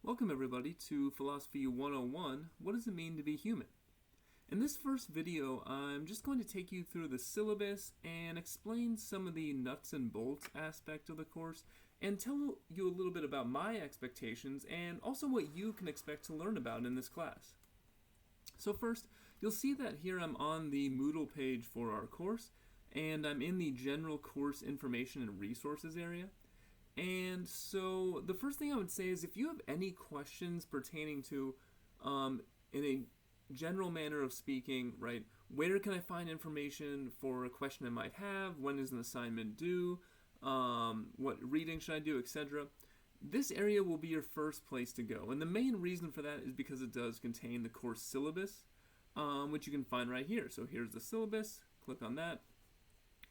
Welcome everybody to Philosophy 101, What Does It Mean to Be Human? In this first video, I'm just going to take you through the syllabus and explain some of the nuts and bolts aspect of the course and tell you a little bit about my expectations and also what you can expect to learn about in this class. So first, you'll see that here I'm on the Moodle page for our course and I'm in the General Course Information and Resources area. And so the first thing I would say is if you have any questions pertaining to, in a general manner of speaking, right, where can I find information for a question I might have, when is an assignment due, what reading should I do, etc., this area will be your first place to go. And the main reason for that is because it does contain the course syllabus, which you can find right here. So here's the syllabus, click on that,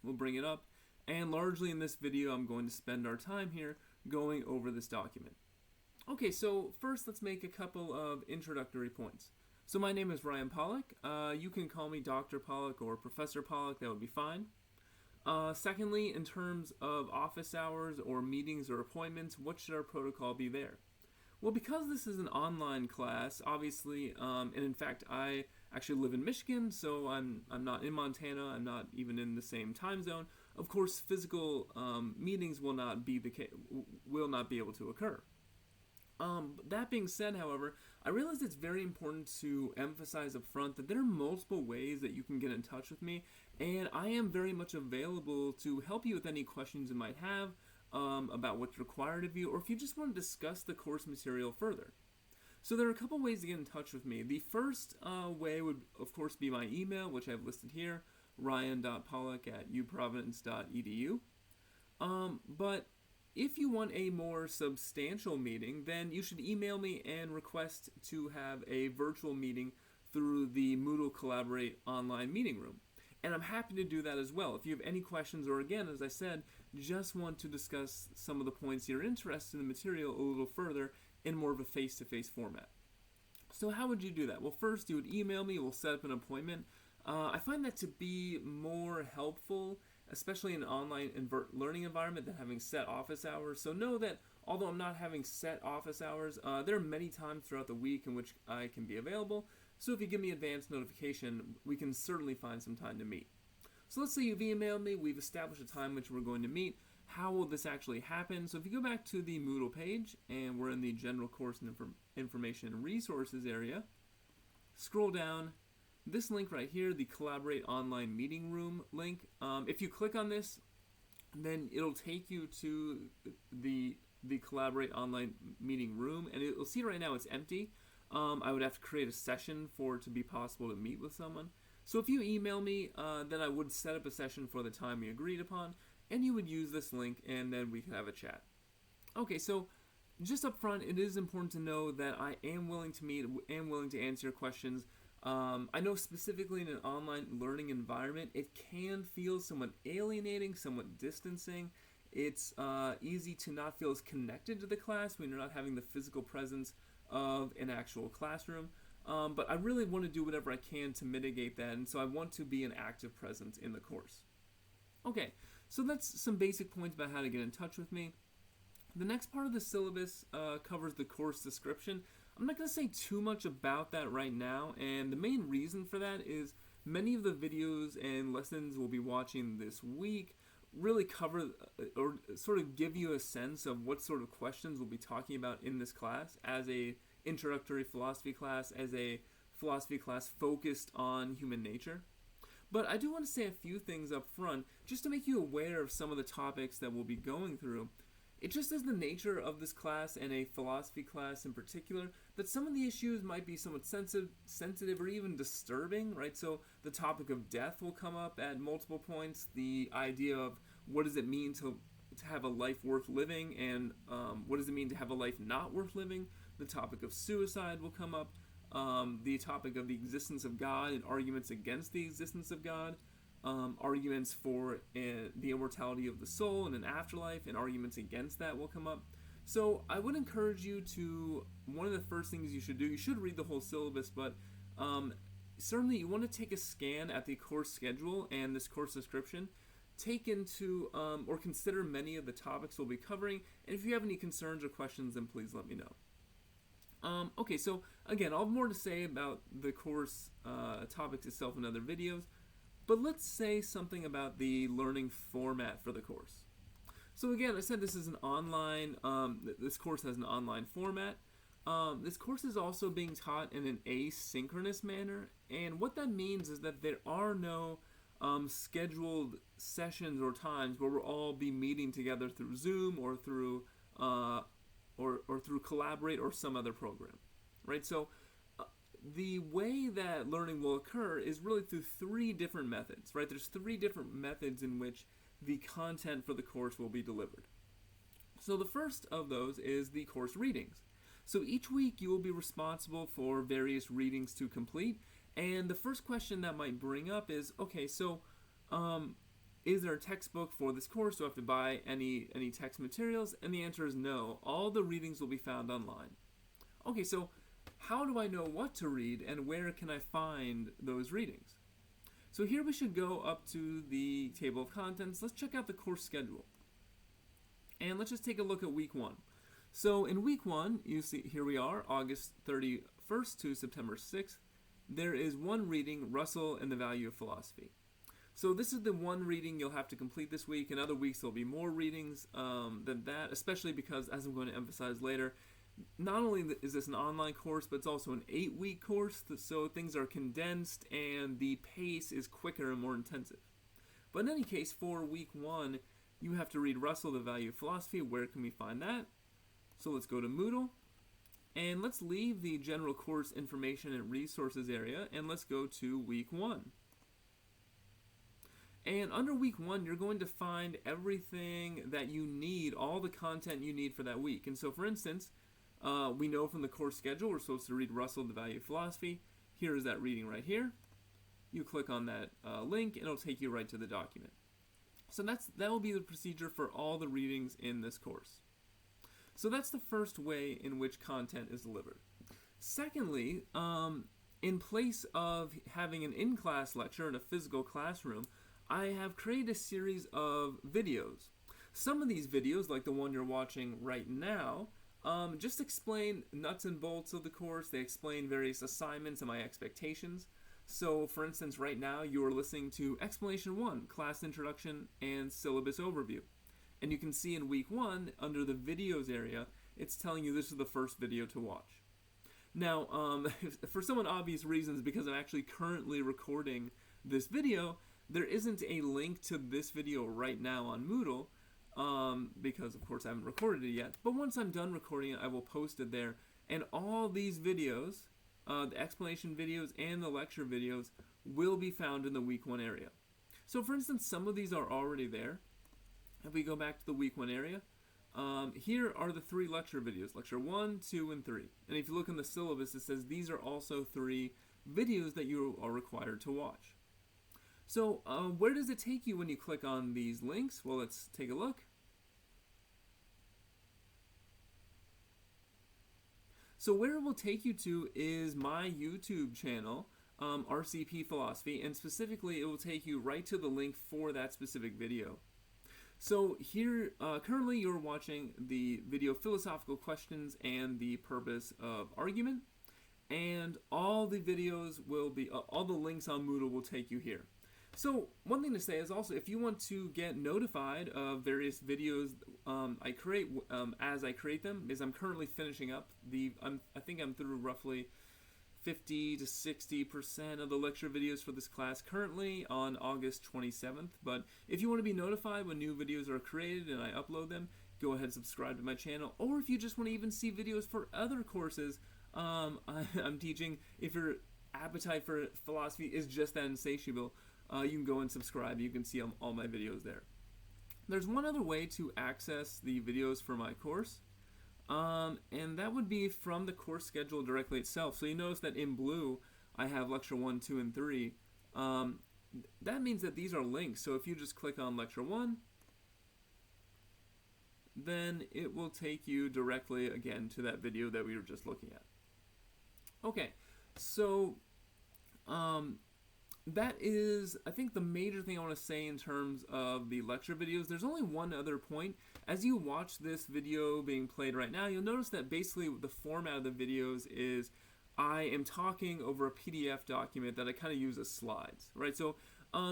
we'll bring it up. And largely in this video, I'm going to spend our time here going over this document. Okay, so first let's make a couple of introductory points. So my name is Ryan Pollock. You can call me Dr. Pollock or Professor Pollock, that would be fine. Secondly, in terms of office hours or meetings or appointments, what should our protocol be there? Well, because this is an online class, obviously, and in fact, I actually live in Michigan, so I'm not in Montana, I'm not even in the same time zone. Of course, physical meetings will not be able to occur. That being said, however, I realize it's very important to emphasize up front that there are multiple ways that you can get in touch with me, and I am very much available to help you with any questions you might have about what's required of you, or if you just want to discuss the course material further. So there are a couple ways to get in touch with me. The first way would, of course, be my email, which I've listed here, ryan.pollock@uprovidence.edu. But if you want a more substantial meeting, then you should email me and request to have a virtual meeting through the Moodle Collaborate online meeting room. And I'm happy to do that as well. If you have any questions, or again, as I said, just want to discuss some of the points you're interested in the material a little further in more of a face-to-face format. So how would you do that? Well, first you would email me, we'll set up an appointment. I find that to be more helpful, especially in an online learning environment, than having set office hours. So know that although I'm not having set office hours, there are many times throughout the week in which I can be available. So if you give me advance notification, we can certainly find some time to meet. So let's say you've emailed me, we've established a time which we're going to meet. How will this actually happen? So if you go back to the Moodle page, and we're in the General Course and Information and Resources area, scroll down, this link right here, the Collaborate Online Meeting Room link, if you click on this, then it'll take you to the Collaborate Online Meeting Room, and you'll see right now it's empty. I would have to create a session for it to be possible to meet with someone. So if you email me, then I would set up a session for the time we agreed upon, and you would use this link, and then we could have a chat. Okay, so just up front, it is important to know that I am willing to meet, am willing to answer your questions. I know specifically in an online learning environment, it can feel somewhat alienating, somewhat distancing. It's easy to not feel as connected to the class when you're not having the physical presence of an actual classroom. But I really want to do whatever I can to mitigate that, and so I want to be an active presence in the course. Okay, so that's some basic points about how to get in touch with me. The next part of the syllabus covers the course description. I'm not going to say too much about that right now, and the main reason for that is many of the videos and lessons we'll be watching this week really cover or sort of give you a sense of what sort of questions we'll be talking about in this class as a introductory philosophy class, as a philosophy class focused on human nature. But I do want to say a few things up front just to make you aware of some of the topics that we'll be going through. It just is the nature of this class, and a philosophy class in particular, that some of the issues might be somewhat sensitive or even disturbing, right? So the topic of death will come up at multiple points. The idea of what does it mean to have a life worth living, and what does it mean to have a life not worth living? The topic of suicide will come up. The topic of the existence of God and arguments against the existence of God. Arguments for the immortality of the soul and an afterlife, and arguments against that will come up. So I would encourage you to, one of the first things you should do, you should read the whole syllabus, but certainly you want to take a scan at the course schedule and this course description. Take into or consider many of the topics we'll be covering, and if you have any concerns or questions, then please let me know. Okay, so again, I'll have more to say about the course topics itself in other videos, but let's say something about the learning format for the course. So again, I said this is an online, this course has an online format. This course is also being taught in an asynchronous manner, and what that means is that there are no scheduled sessions or times where we'll all be meeting together through Zoom or through or through Collaborate or some other program, right? So the way that learning will occur is really through three different methods, right? There's three different methods in which the content for the course will be delivered. So the first of those is the course readings. So each week you will be responsible for various readings to complete, and the first question that might bring up is, okay, so is there a textbook for this course? Do I have to buy any text materials? And the answer is no. All the readings will be found online. Okay, so how do I know what to read and where can I find those readings? So here we should go up to the table of contents. Let's check out the course schedule. And let's just take a look at week 1. So in week 1, you see here we are, August 31st to September 6th. There is one reading, Russell and the Value of Philosophy. So this is the one reading you'll have to complete this week. In other weeks, there'll be more readings than that, especially because, as I'm going to emphasize later, not only is this an online course, but it's also an 8-week course, so things are condensed and the pace is quicker and more intensive. But in any case, for week 1, you have to read Russell, the Value of Philosophy. Where can we find that? So let's go to Moodle, and let's leave the general course information and resources area, and let's go to week 1. And under week 1, you're going to find everything that you need, all the content you need for that week. And so, for instance, we know from the course schedule we're supposed to read Russell, the Value of Philosophy. Here is that reading right here. You click on that link, and it'll take you right to the document. So that will be the procedure for all the readings in this course. So that's the first way in which content is delivered. Secondly, in place of having an in-class lecture in a physical classroom, I have created a series of videos. Some of these videos, like the one you're watching right now, just explain nuts and bolts of the course. They explain various assignments and my expectations. So, for instance, right now you are listening to Explanation 1, Class Introduction and Syllabus Overview. And you can see in week 1, under the videos area, it's telling you this is the first video to watch. Now, for some obvious reasons, because I'm actually currently recording this video, there isn't a link to this video right now on Moodle, because of course I haven't recorded it yet. But once I'm done recording it, I will post it there. And all these videos, the explanation videos and the lecture videos, will be found in the week 1 area. So for instance, some of these are already there. If we go back to the week 1 area, here are the 3 lecture videos, lecture 1, 2, and 3. And if you look in the syllabus, it says these are also 3 videos that you are required to watch. So where does it take you when you click on these links? Well, let's take a look. So where it will take you to is my YouTube channel, RCP Philosophy, and specifically it will take you right to the link for that specific video. So here, currently you're watching the video Philosophical Questions and the Purpose of Argument, and all the videos will be, all the links on Moodle will take you here. So one thing to say is also, if you want to get notified of various videos I create as I create them, because I'm currently finishing up I think I'm through roughly 50 to 60% of the lecture videos for this class currently on August 27th. But if you want to be notified when new videos are created and I upload them, go ahead and subscribe to my channel. Or if you just want to even see videos for other courses I'm teaching, if your appetite for philosophy is just that insatiable, you can go and subscribe. You can see all my videos there. There's one other way to access the videos for my course, and that would be from the course schedule directly itself. So you notice that in blue, I have lecture 1, 2, and 3. That means that these are links. So if you just click on lecture 1, then it will take you directly again to that video that we were just looking at. Okay, so that is, I think, the major thing I want to say in terms of the lecture videos. There's only one other point. As you watch this video being played right now, you'll notice that basically the format of the videos is I am talking over a PDF document that I kind of use as slides, right? So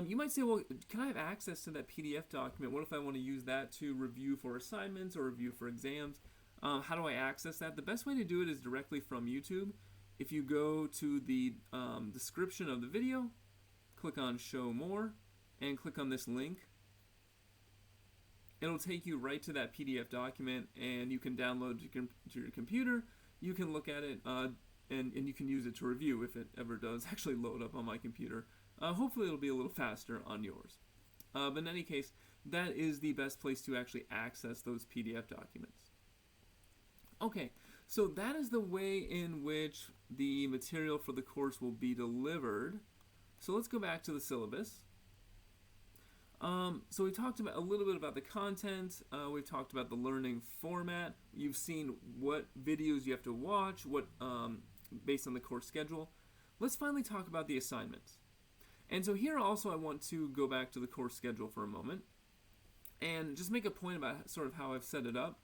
you might say, well, can I have access to that PDF document? What if I want to use that to review for assignments or review for exams? How do I access that? The best way to do it is directly from YouTube. If you go to the description of the video, click on Show More, and click on this link. It'll take you right to that PDF document, and you can download it to your computer. You can look at it, and you can use it to review if it ever does actually load up on my computer. Hopefully it'll be a little faster on yours. But in any case, that is the best place to actually access those PDF documents. Okay, so that is the way in which the material for the course will be delivered. So let's go back to the syllabus. So we talked about a little bit about the content. We've talked about the learning format. You've seen what videos you have to watch, what based on the course schedule. Let's finally talk about the assignments. And so here also I want to go back to the course schedule for a moment and just make a point about sort of how I've set it up.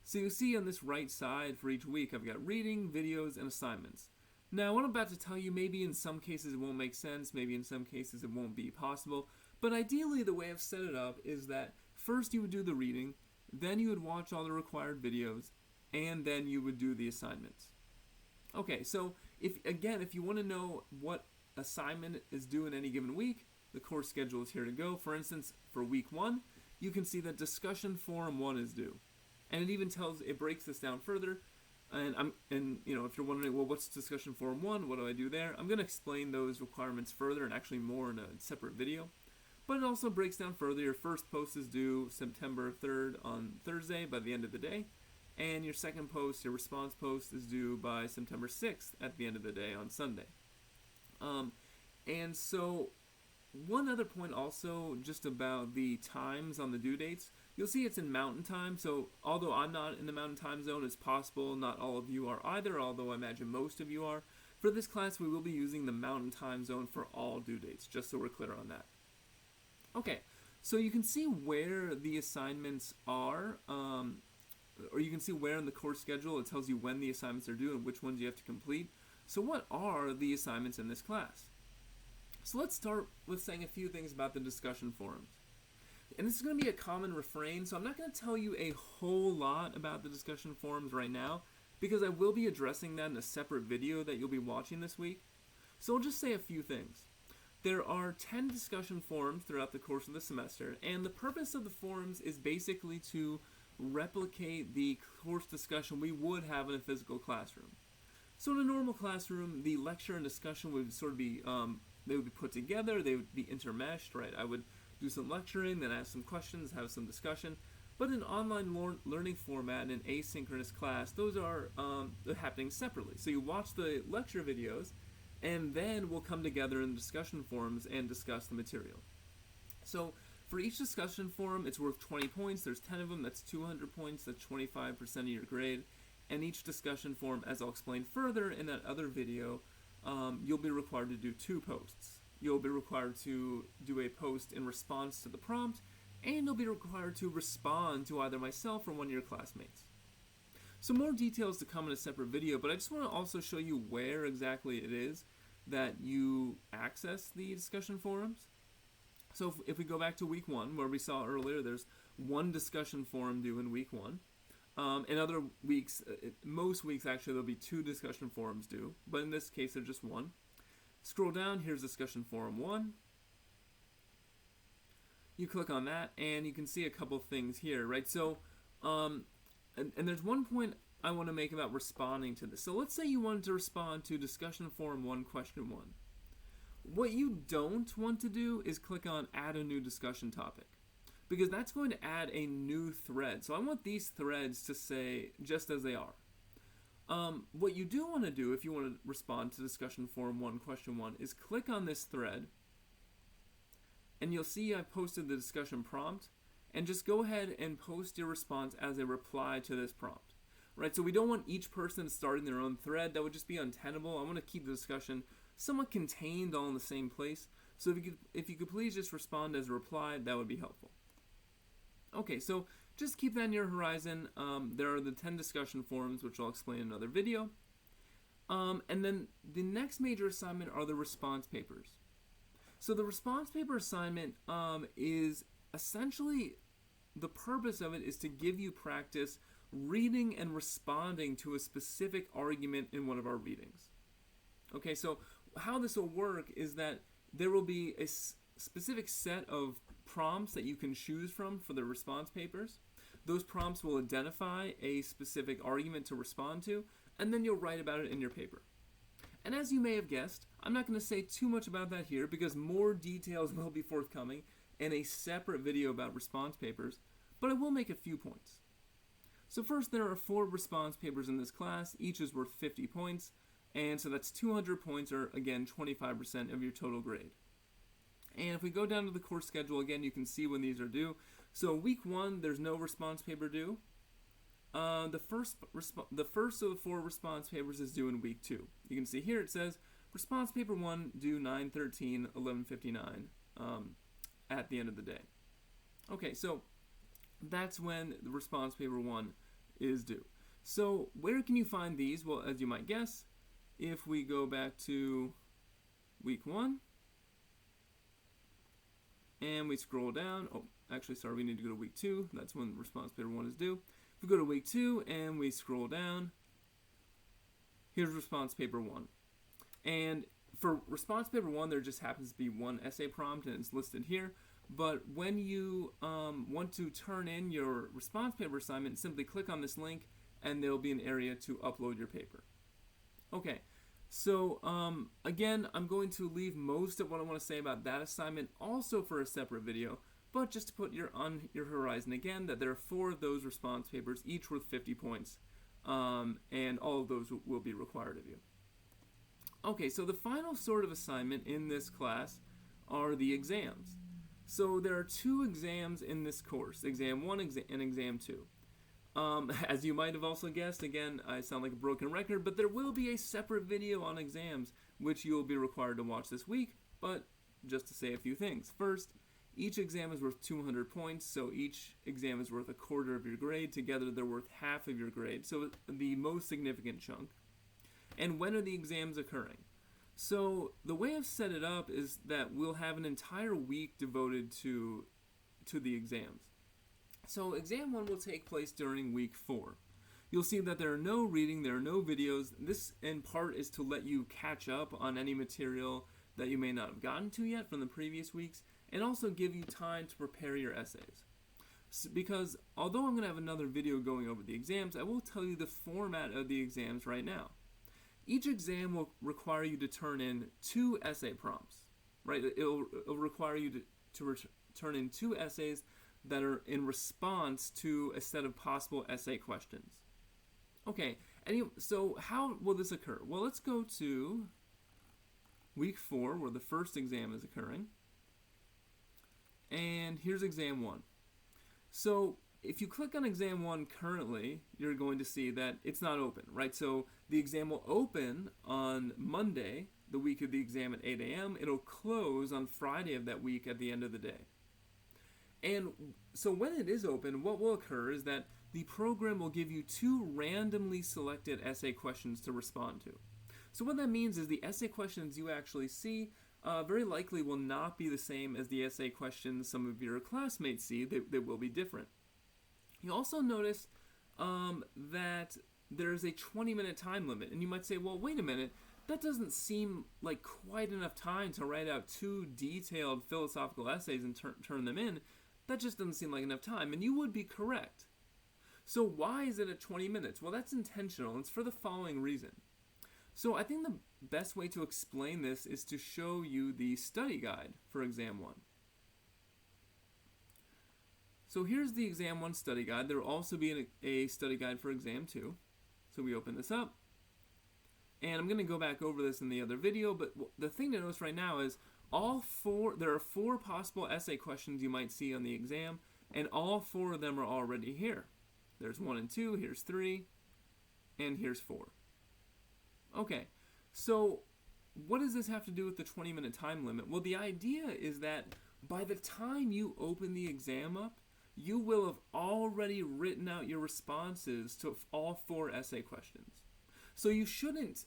So you see on this right side for each week, I've got reading, videos, and assignments. Now, what I'm about to tell you, maybe in some cases it won't make sense, maybe in some cases it won't be possible, but ideally the way I've set it up is that first you would do the reading, then you would watch all the required videos, and then you would do the assignments. Okay, so if you want to know what assignment is due in any given week, the course schedule is here to go. For instance, for week 1, you can see that discussion forum 1 is due. And it breaks this down further. And if you're wondering, well, what's discussion forum 1? What do I do there? I'm going to explain those requirements further and actually more in a separate video. But it also breaks down further. Your first post is due September 3rd on Thursday by the end of the day. And your second post, your response post, is due by September 6th at the end of the day on Sunday. And so one other point also just about the times on the due dates. You'll see it's in Mountain Time, so although I'm not in the Mountain Time Zone, it's possible not all of you are either, although I imagine most of you are. For this class, we will be using the Mountain Time Zone for all due dates, just so we're clear on that. Okay, so you can see where the assignments are, or you can see where in the course schedule it tells you when the assignments are due and which ones you have to complete. So what are the assignments in this class? So let's start with saying a few things about the discussion forums. And this is going to be a common refrain, so I'm not going to tell you a whole lot about the discussion forums right now, because I will be addressing that in a separate video that you'll be watching this week. So I'll just say a few things. There are 10 discussion forums throughout the course of the semester, and the purpose of the forums is basically to replicate the course discussion we would have in a physical classroom. So in a normal classroom, the lecture and discussion would sort of be, they would be put together, they would be intermeshed, right? I would do some lecturing, then ask some questions, have some discussion. But in online learning format, in asynchronous class, those are happening separately. So you watch the lecture videos, and then we'll come together in the discussion forums and discuss the material. So for each discussion forum, it's worth 20 points. There's 10 of them. That's 200 points. That's 25% of your grade. And each discussion forum, as I'll explain further in that other video, you'll be required to do 2 posts. You'll be required to do a post in response to the prompt, and you'll be required to respond to either myself or one of your classmates. So more details to come in a separate video, but I just want to also show you where exactly it is that you access the discussion forums. So if we go back to week 1, where we saw earlier, there's 1 discussion forum due in week 1. In other weeks, most weeks actually, there'll be 2 discussion forums due, but in this case, there's just 1. Scroll down, here's discussion forum 1. You click on that, and you can see a couple things here, right? So, and there's one point I want to make about responding to this. So let's say you wanted to respond to discussion forum 1, question 1. What you don't want to do is click on add a new discussion topic, because that's going to add a new thread. So I want these threads to say just as they are. What you do want to do if you want to respond to discussion forum 1, question 1, is click on this thread, and you'll see I posted the discussion prompt, and just go ahead and post your response as a reply to this prompt. Right, so we don't want each person starting their own thread. That would just be untenable. I want to keep the discussion somewhat contained all in the same place. So if you could please just respond as a reply, that would be helpful. Okay, so just keep that in your horizon. There are the 10 discussion forums, which I'll explain in another video. And then the next major assignment are the response papers. So the response paper assignment is essentially, the purpose of it is to give you practice reading and responding to a specific argument in one of our readings. Okay, so how this will work is that there will be a specific set of prompts that you can choose from for the response papers. Those prompts will identify a specific argument to respond to, and then you'll write about it in your paper. And as you may have guessed, I'm not going to say too much about that here because more details will be forthcoming in a separate video about response papers, but I will make a few points. So first, there are 4 response papers in this class. Each is worth 50 points, and so that's 200 points, or again, 25% of your total grade. And if we go down to the course schedule, again, you can see when these are due. So week 1, there's no response paper due. The first of the 4 response papers is due in week 2. You can see here it says response paper 1 due 9/13/11:59 at the end of the day. Okay, so that's when the response paper 1 is due. So where can you find these? Well, as you might guess, if we go back to week 1 and we scroll down, we need to go to week 2. That's when response paper 1 is due. If we go to week 2 and we scroll down, here's response paper 1. And for response paper 1, there just happens to be one essay prompt, and it's listed here. But when you want to turn in your response paper assignment, simply click on this link, and there'll be an area to upload your paper. Okay, so again, I'm going to leave most of what I want to say about that assignment also for a separate video. But just to put on your horizon again, that there are 4 of those response papers, each worth 50 points, and all of those will be required of you. Okay, so the final sort of assignment in this class are the exams. So there are 2 exams in this course, exam 1 and exam 2. As you might have also guessed, again, I sound like a broken record, but there will be a separate video on exams, which you'll be required to watch this week, but just to say a few things. First, each exam is worth 200 points, so each exam is worth a quarter of your grade. Together, they're worth half of your grade, so the most significant chunk. And when are the exams occurring? So the way I've set it up is that we'll have an entire week devoted to the exams. So exam 1 will take place during week 4. You'll see that there are no reading, there are no videos. This, in part, is to let you catch up on any material that you may not have gotten to yet from the previous weeks, and also give you time to prepare your essays. Because although I'm going to have another video going over the exams, I will tell you the format of the exams right now. Each exam will require you to turn in 2 essay prompts, right? It'll require you to turn in 2 essays that are in response to a set of possible essay questions. Okay, so how will this occur? Well, let's go to week 4, where the first exam is occurring. And here's exam 1. So if you click on exam 1 currently, you're going to see that it's not open, right? So the exam will open on Monday, the week of the exam at 8 a.m. It'll close on Friday of that week at the end of the day. And so when it is open, what will occur is that the program will give you 2 randomly selected essay questions to respond to. So what that means is the essay questions you actually see very likely will not be the same as the essay questions some of your classmates see. They will be different. You also notice that there's a 20-minute time limit. And you might say, well, wait a minute, that doesn't seem like quite enough time to write out 2 detailed philosophical essays and turn them in. That just doesn't seem like enough time. And you would be correct. So why is it at 20 minutes? Well, that's intentional. It's for the following reason. So I think the best way to explain this is to show you the study guide for exam 1. So here's the exam 1 study guide. There will also be a study guide for exam 2. So we open this up. And I'm going to go back over this in the other video, but the thing to notice right now is there are 4 possible essay questions you might see on the exam, and all 4 of them are already here. There's 1 and 2, here's 3, and here's 4. Okay, so what does this have to do with the 20-minute time limit? Well, the idea is that by the time you open the exam up, you will have already written out your responses to all 4 essay questions. So you shouldn't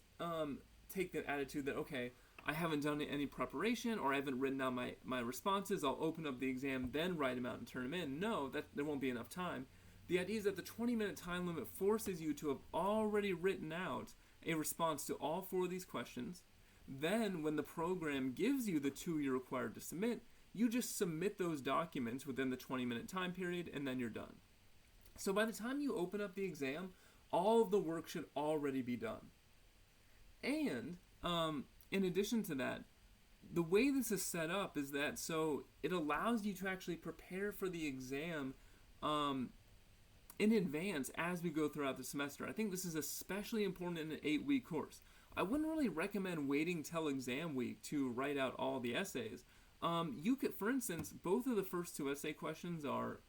take the attitude that, okay, I haven't done any preparation or I haven't written down my responses, I'll open up the exam, then write them out and turn them in. No, there won't be enough time. The idea is that the 20-minute time limit forces you to have already written out a response to all 4 of these questions. Then, when the program gives you the 2 you're required to submit, you just submit those documents within the 20-minute time period, and then you're done. So by the time you open up the exam, all of the work should already be done. And, in addition to that, the way this is set up is that so it allows you to actually prepare for the exam in advance as we go throughout the semester. I think this is especially important in an 8-week course. I wouldn't really recommend waiting till exam week to write out all the essays. You could, for instance, both of the first 2 essay questions are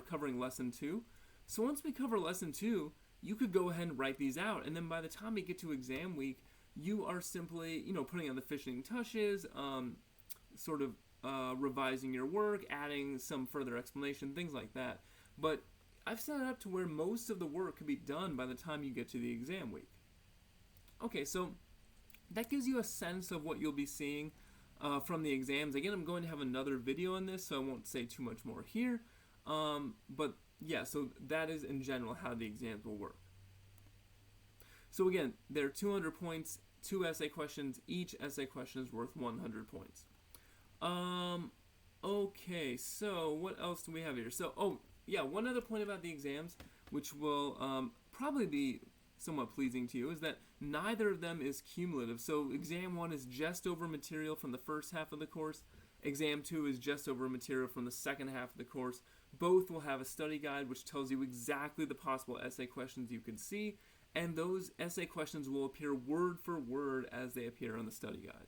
covering lesson 2. So once we cover lesson 2, you could go ahead and write these out, and then by the time we get to exam week, you are simply, putting on the finishing touches, revising your work, adding some further explanation, things like that. But I've set it up to where most of the work can be done by the time you get to the exam week. Okay, so that gives you a sense of what you'll be seeing from the exams. Again, I'm going to have another video on this, so I won't say too much more here. But yeah, so that is in general how the exams will work. So again, there are 200 points, 2 essay questions. Each essay question is worth 100 points. Okay, so what else do we have here? So, one other point about the exams, which will probably be somewhat pleasing to you, is that neither of them is cumulative. So exam 1 is just over material from the first half of the course. Exam 2 is just over material from the second half of the course. Both will have a study guide which tells you exactly the possible essay questions you could see, and those essay questions will appear word for word as they appear on the study guide.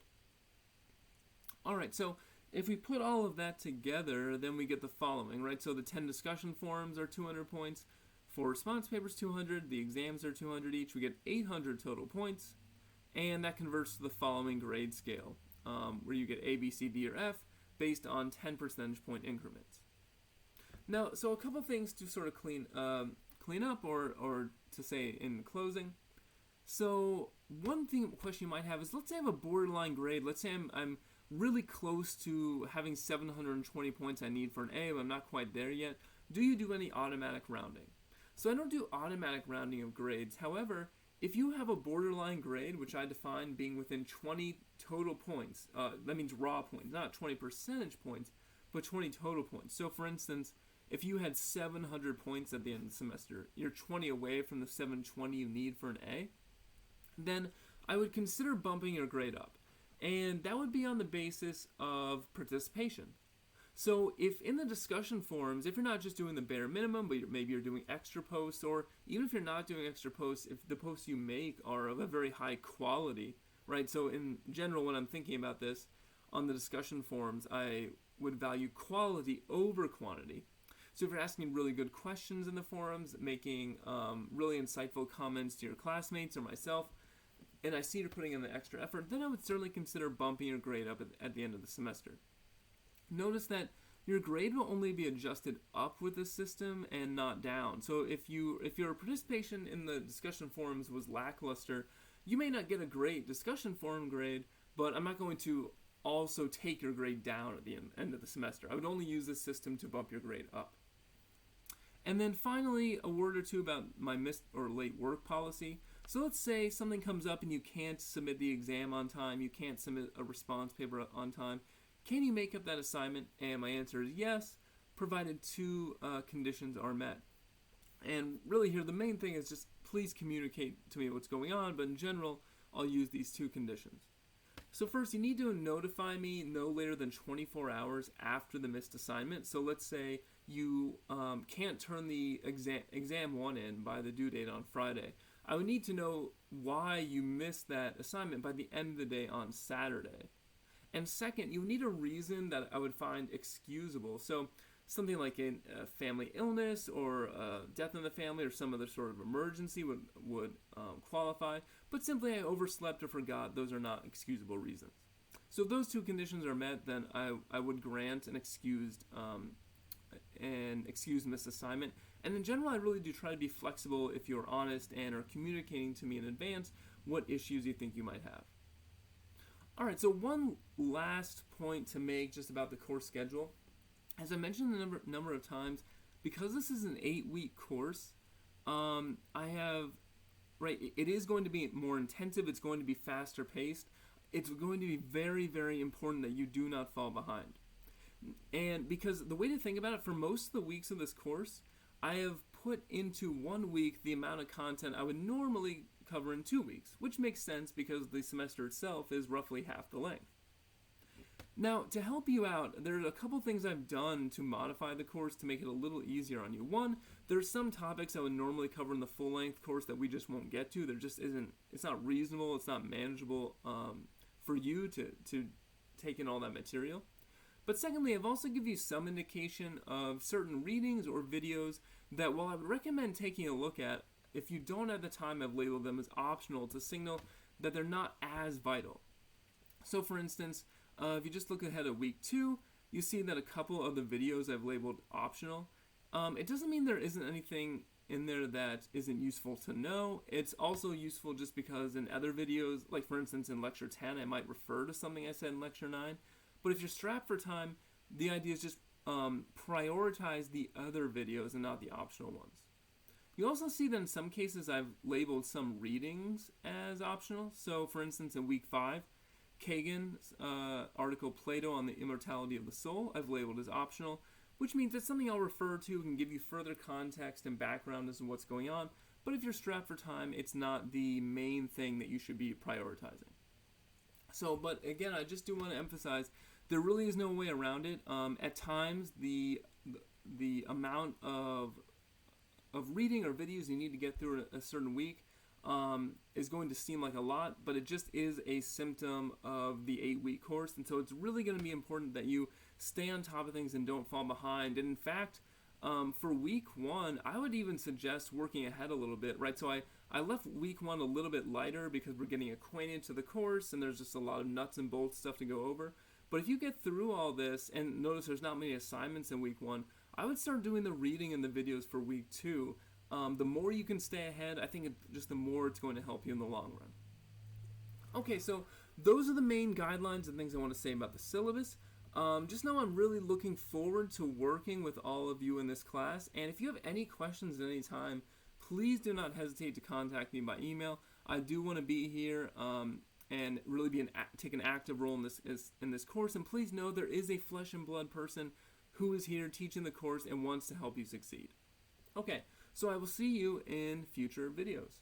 Alright, so if we put all of that together, then we get the following, right? So the 10 discussion forums are 200 points, 4 response papers 200, the exams are 200 each, we get 800 total points, and that converts to the following grade scale, where you get A, B, C, D, or F based on 10 percentage point increments. Now, so a couple things to sort of clean up or to say in closing. So one question you might have is, let's say I have a borderline grade. Let's say I'm really close to having 720 points I need for an A, but I'm not quite there yet. Do you do any automatic rounding? So I don't do automatic rounding of grades. However, if you have a borderline grade, which I define being within 20 total points, that means raw points, not 20 percentage points, but 20 total points. So for instance, if you had 700 points at the end of the semester, you're 20 away from the 720 you need for an A, then I would consider bumping your grade up. And that would be on the basis of participation. So if in the discussion forums, if you're not just doing the bare minimum, but maybe you're doing extra posts, or even if you're not doing extra posts, if the posts you make are of a very high quality, right? So in general, when I'm thinking about this, on the discussion forums, I would value quality over quantity. So if you're asking really good questions in the forums, making really insightful comments to your classmates or myself, and I see you're putting in the extra effort, then I would certainly consider bumping your grade up at the end of the semester. Notice that your grade will only be adjusted up with the system and not down. So if your participation in the discussion forums was lackluster, you may not get a great discussion forum grade, but I'm not going to also take your grade down at the end of the semester. I would only use this system to bump your grade up. And then finally, a word or two about my MisLate Work policy. So let's say something comes up and you can't submit the exam on time, you can't submit a response paper on time. Can you make up that assignment? And my answer is yes, provided 2 conditions are met. And really here, the main thing is just please communicate to me what's going on, but in general, I'll use these 2 conditions. So first, you need to notify me no later than 24 hours after the missed assignment. So let's say you can't turn the exam 1 in by the due date on Friday. I would need to know why you missed that assignment by the end of the day on Saturday. And second, you need a reason that I would find excusable. So something like a family illness or death in the family or some other sort of emergency would qualify. But simply I overslept or forgot, those are not excusable reasons. So if those two conditions are met, then I would grant an excused missed assignment. And in general, I really do try to be flexible if you're honest and are communicating to me in advance what issues you think you might have. All right, so one last point to make just about the course schedule. As I mentioned a number of times, because this is an 8-week course, it is going to be more intensive, it's going to be faster paced, it's going to be very, very important that you do not fall behind. And because the way to think about it, for most of the weeks of this course, I have put into 1 week the amount of content I would normally cover in 2 weeks, which makes sense because the semester itself is roughly half the length. Now, to help you out, there are a couple things I've done to modify the course to make it a little easier on you. One, there's some topics I would normally cover in the full-length course that we just won't get to. There just isn't, it's not reasonable, it's not manageable for you to take in all that material. But secondly, I've also given you some indication of certain readings or videos that while I would recommend taking a look at, if you don't have the time, I've labeled them as optional to signal that they're not as vital. So for instance, if you just look ahead at week 2, you see that a couple of the videos I've labeled optional. It doesn't mean there isn't anything in there that isn't useful to know. It's also useful just because in other videos, like for instance in lecture 10, I might refer to something I said in lecture 9. But if you're strapped for time, the idea is just prioritize the other videos and not the optional ones. You also see that in some cases I've labeled some readings as optional. So for instance in week 5, Kagan's article Plato on the Immortality of the Soul I've labeled as optional, which means it's something I'll refer to and give you further context and background as to what's going on. But if you're strapped for time, it's not the main thing that you should be prioritizing. So, but again, I just do want to emphasize there really is no way around it. At times, the amount of reading or videos you need to get through a certain week is going to seem like a lot, but it just is a symptom of the 8-week course, and so it's really going to be important that you stay on top of things and don't fall behind. And in fact, for week 1, I would even suggest working ahead a little bit, right? So I left week 1 a little bit lighter because we're getting acquainted to the course and there's just a lot of nuts and bolts stuff to go over. But if you get through all this, and notice there's not many assignments in week 1, I would start doing the reading and the videos for week 2. The more you can stay ahead, I think just the more it's going to help you in the long run. Okay, so those are the main guidelines and things I want to say about the syllabus. Just know I'm really looking forward to working with all of you in this class, and if you have any questions at any time, please do not hesitate to contact me by email. I do want to be here and really take an active role in this course, and please know there is a flesh and blood person who is here teaching the course and wants to help you succeed. Okay, so I will see you in future videos.